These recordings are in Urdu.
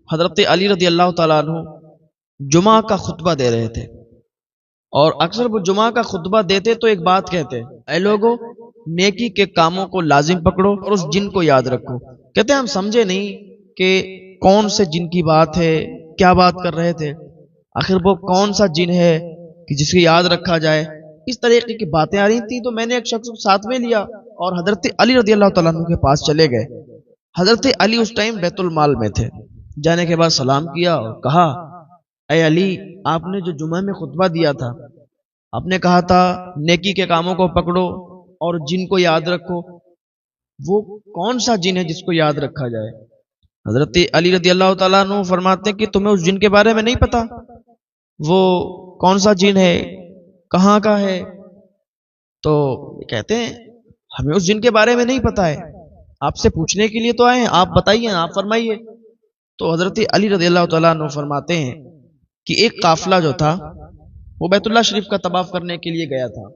حضرت علی رضی اللہ تعالیٰ عنہ جمعہ کا خطبہ دے رہے تھے، اور اکثر وہ جمعہ کا خطبہ دیتے تو ایک بات کہتے، اے لوگو نیکی کے کاموں کو لازم پکڑو اور اس جن کو یاد رکھو۔ کہتے ہیں ہم سمجھے نہیں کہ کون سے جن کی بات ہے، کیا بات کر رہے تھے، آخر وہ کون سا جن ہے کہ جس کو یاد رکھا جائے۔ اس طریقے کی باتیں آ رہی تھیں تو میں نے ایک شخص کو ساتھ میں لیا اور حضرت علی رضی اللہ تعالیٰ عنہ کے پاس چلے گئے۔ حضرت علی اس ٹائم بیت المال میں تھے۔ جانے کے بعد سلام کیا اور کہا، اے علی، آپ نے جو جمعہ میں خطبہ دیا تھا، آپ نے کہا تھا نیکی کے کاموں کو پکڑو اور جن کو یاد رکھو، وہ کون سا جن ہے جس کو یاد رکھا جائے؟ حضرت علی رضی اللہ تعالیٰ عنہ فرماتے ہیں کہ تمہیں اس جن کے بارے میں نہیں پتا، وہ کون سا جن ہے، کہاں کا ہے؟ تو کہتے ہیں ہمیں اس جن کے بارے میں نہیں پتا ہے، آپ سے پوچھنے کے لیے تو آئے ہیں، آپ بتائیے، آپ فرمائیے۔ تو حضرت علی رضی اللہ تعالیٰ عنہ فرماتے ہیں کہ ایک قافلہ جو تھا وہ بیت اللہ شریف کا طواف کرنے کے لیے گیا تھا،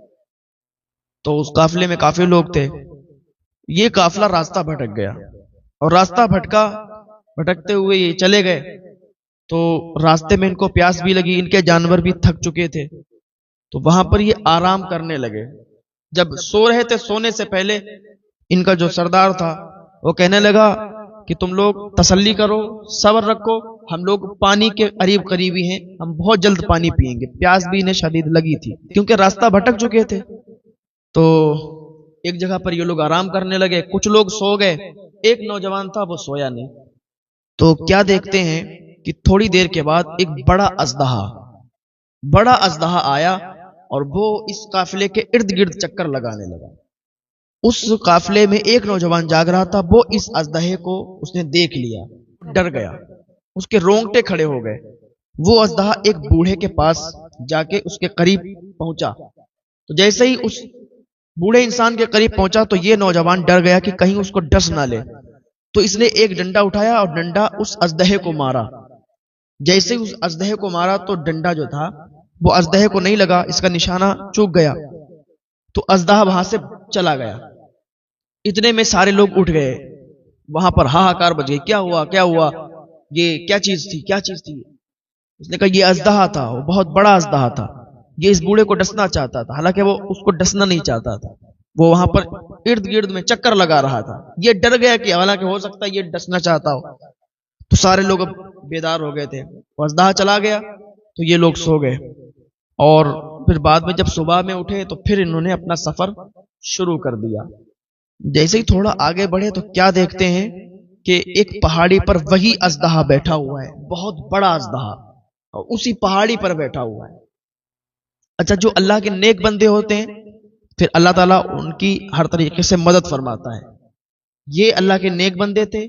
تو اس قافلے میں کافی لوگ تھے۔ یہ قافلہ راستہ بھٹک گیا، اور راستہ بھٹکتے ہوئے یہ چلے گئے، تو راستے میں ان کو پیاس بھی لگی، ان کے جانور بھی تھک چکے تھے، تو وہاں پر یہ آرام کرنے لگے۔ جب سو رہے تھے، سونے سے پہلے ان کا جو سردار تھا وہ کہنے لگا کہ تم لوگ تسلی کرو، صبر رکھو، ہم لوگ پانی کے قریبی ہیں، ہم بہت جلد پانی پیئیں گے۔ پیاس بھی انہیں شدید لگی تھی کیونکہ راستہ بھٹک چکے تھے۔ تو ایک جگہ پر یہ لوگ آرام کرنے لگے، کچھ لوگ سو گئے، ایک نوجوان تھا وہ سویا نہیں۔ تو کیا دیکھتے ہیں کہ تھوڑی دیر کے بعد ایک بڑا اژدہا آیا اور وہ اس قافلے کے ارد گرد چکر لگانے لگا۔ اس قافلے میں ایک نوجوان جاگ رہا تھا، وہ اس اژدہے کو اس نے دیکھ لیا، ڈر گیا، اس کے رونگٹے کھڑے ہو گئے۔ وہ اژدہا ایک بوڑھے کے پاس جا کے اس کے قریب پہنچا، تو جیسے ہی اس بوڑھے انسان کے قریب پہنچا تو یہ نوجوان ڈر گیا کہ کہیں اس کو ڈس نہ لے، تو اس نے ایک ڈنڈا اٹھایا اور ڈنڈا اس اژدہے کو مارا۔ جیسے اس اژدہے کو مارا تو ڈنڈا جو تھا وہ اژدہے کو نہیں لگا، اس کا نشانہ چوک گیا، تو اژدہا وہاں سے چلا گیا۔ اتنے میں سارے لوگ اٹھ گئے، وہاں پر ہاہاکار بچ گئی، کیا ہوا، یہ کیا چیز تھی؟ اس نے کہا یہ اژدہا تھا، وہ بہت بڑا اژدہا تھا، یہ اس بوڑھے کو ڈسنا چاہتا تھا، حالانکہ وہ اس کو ڈسنا نہیں چاہتا تھا، وہ وہاں پر ارد گرد میں چکر لگا رہا تھا۔ یہ ڈر گیا کہ حالانکہ ہو سکتا ہے یہ ڈسنا چاہتا ہو، تو سارے لوگ اب بیدار ہو گئے تھے۔ اژدہا چلا گیا تو یہ لوگ سو گئے، اور پھر بعد میں جب صبح میں اٹھے تو پھر انہوں نے اپنا سفر شروع کر دیا۔ جیسے ہی تھوڑا آگے بڑھے تو کیا دیکھتے ہیں کہ ایک پہاڑی پر وہی اژدہا بیٹھا ہوا ہے، بہت بڑا اژدہا، اور اسی پہاڑی پر بیٹھا ہوا ہے۔ اچھا، جو اللہ کے نیک بندے ہوتے ہیں پھر اللہ تعالیٰ ان کی ہر طریقے سے مدد فرماتا ہے۔ یہ اللہ کے نیک بندے تھے،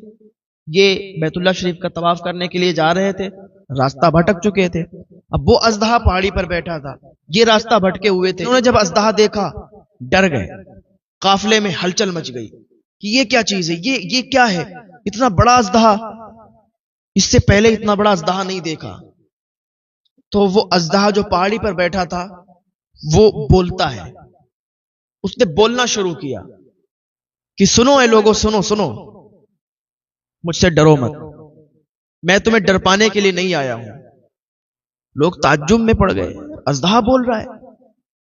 یہ بیت اللہ شریف کا طواف کرنے کے لیے جا رہے تھے، راستہ بھٹک چکے تھے، اب وہ اژدہا پہاڑی پر بیٹھا تھا، یہ راستہ بھٹکے ہوئے تھے۔ انہوں نے جب اژدہا دیکھا ڈر گئے، قافلے میں ہلچل مچ گئی کہ یہ کیا چیز ہے، یہ کیا ہے، اتنا بڑا اژدہا، اس سے پہلے اتنا بڑا اژدہا نہیں دیکھا۔ تو وہ اژدہا جو پہاڑی پر بیٹھا تھا وہ بولتا ہے، اس نے بولنا شروع کیا کہ سنو اے لوگو، سنو، مجھ سے ڈرو مت، میں تمہیں ڈر پانے کے لیے نہیں آیا ہوں۔ لوگ تعجب میں پڑ گئے، اژدہا بول رہا ہے۔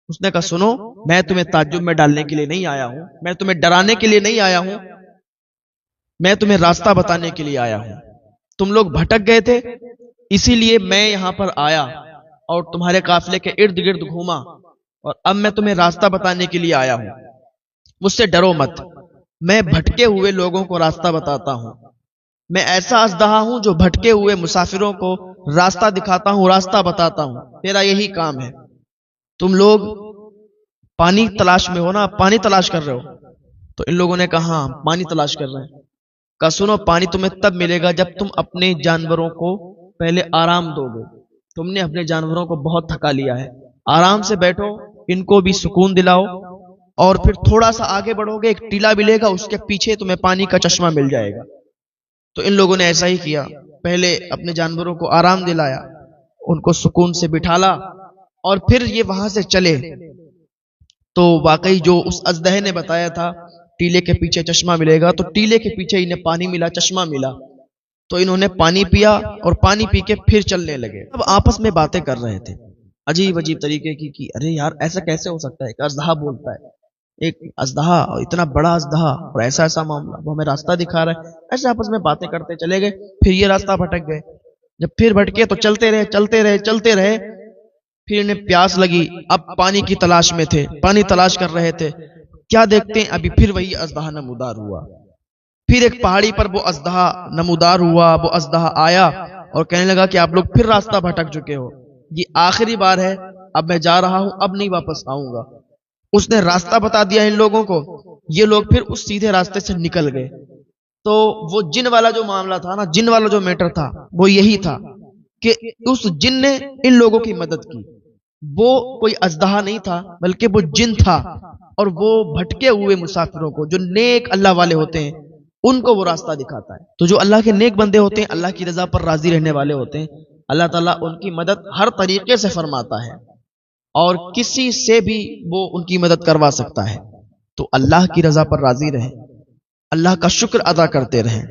اس نے کہا سنو، میں تمہیں تعجب میں ڈالنے کے لیے نہیں آیا ہوں، میں تمہیں ڈرانے کے لیے نہیں آیا ہوں، میں تمہیں راستہ بتانے کے لیے آیا ہوں۔ تم لوگ بھٹک گئے تھے، اسی لیے میں یہاں پر آیا اور تمہارے قافلے کے ارد گرد گھوما، اور اب میں تمہیں راستہ بتانے کے لیے آیا ہوں۔ مجھ سے ڈرو مت، میں بھٹکے ہوئے لوگوں کو راستہ بتاتا ہوں، میں ایسا اژدہا ہوں جو بھٹکے ہوئے مسافروں کو راستہ دکھاتا ہوں، راستہ بتاتا ہوں، میرا یہی کام ہے۔ تم لوگ پانی تلاش میں ہو نا، پانی تلاش کر رہے ہو؟ تو ان لوگوں نے کہا ہاں پانی تلاش کر رہے ہیں۔ کہا سنو، پانی تمہیں تب ملے گا جب تم اپنے جانوروں کو پہلے آرام دو گے، تم نے اپنے جانوروں کو بہت تھکا لیا ہے، آرام سے بیٹھو، ان کو بھی سکون دلاؤ، اور پھر تھوڑا سا آگے بڑھو گے، ایک ٹیلا ملے گا، اس کے پیچھے تمہیں پانی کا چشمہ مل جائے گا۔ تو ان لوگوں نے ایسا ہی کیا، پہلے اپنے جانوروں کو آرام دلایا، ان کو سکون سے بٹھالا، اور پھر یہ وہاں سے چلے۔ تو واقعی جو اس اژدہے نے بتایا تھا ٹیلے کے پیچھے چشمہ ملے گا، تو ٹیلے کے پیچھے انہیں پانی ملا، چشمہ ملا۔ تو انہوں نے پانی پیا اور پانی پی کے پھر چلنے لگے. اب آپس میں باتیں کر رہے تھے عجیب عجیب طریقے کی کہ ارے یار ایسا کیسے ہو سکتا ہے, ایک اژدہا بولتا ہے, ایک اژدہا اور اتنا بڑا اژدہا اور ایسا ایسا معاملہ, وہ ہمیں راستہ دکھا رہا ہے. ایسے آپس میں باتیں کرتے چلے گئے. پھر یہ راستہ بھٹک گئے. جب پھر بھٹکے تو چلتے رہے چلتے رہے چلتے رہے. پھر انہیں پیاس لگی, اب پانی کی تلاش میں تھے, پانی تلاش کر رہے تھے. کیا دیکھتے ہیں ابھی پھر وہی اژدہا نمودار ہوا. پھر ایک پہاڑی پر وہ اژدہا نمودار ہوا. وہ اژدہا آیا اور کہنے لگا کہ آپ لوگ پھر راستہ بھٹک چکے ہو, یہ آخری بار ہے, اب میں جا رہا ہوں, اب نہیں واپس آؤں گا. اس نے راستہ بتا دیا ان لوگوں کو. یہ لوگ پھر اس سیدھے راستے سے نکل گئے. تو وہ جن والا جو معاملہ تھا نا, جن والا جو میٹر تھا, وہ یہی تھا کہ اس جن نے ان لوگوں کی مدد کی. وہ کوئی اژدہا نہیں تھا بلکہ وہ جن تھا, اور وہ بھٹکے ہوئے مسافروں کو, جو نیک اللہ والے ہوتے ہیں, ان کو وہ راستہ دکھاتا ہے. تو جو اللہ کے نیک بندے ہوتے ہیں, اللہ کی رضا پر راضی رہنے والے ہوتے ہیں, اللہ تعالیٰ ان کی مدد ہر طریقے سے فرماتا ہے, اور کسی سے بھی وہ ان کی مدد کروا سکتا ہے. تو اللہ کی رضا پر راضی رہیں, اللہ کا شکر ادا کرتے رہیں.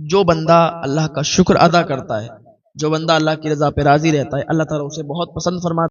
جو بندہ اللہ کا شکر ادا کرتا ہے, جو بندہ اللہ کی رضا پہ راضی رہتا ہے, اللہ تعالیٰ اسے بہت پسند فرماتا ہے.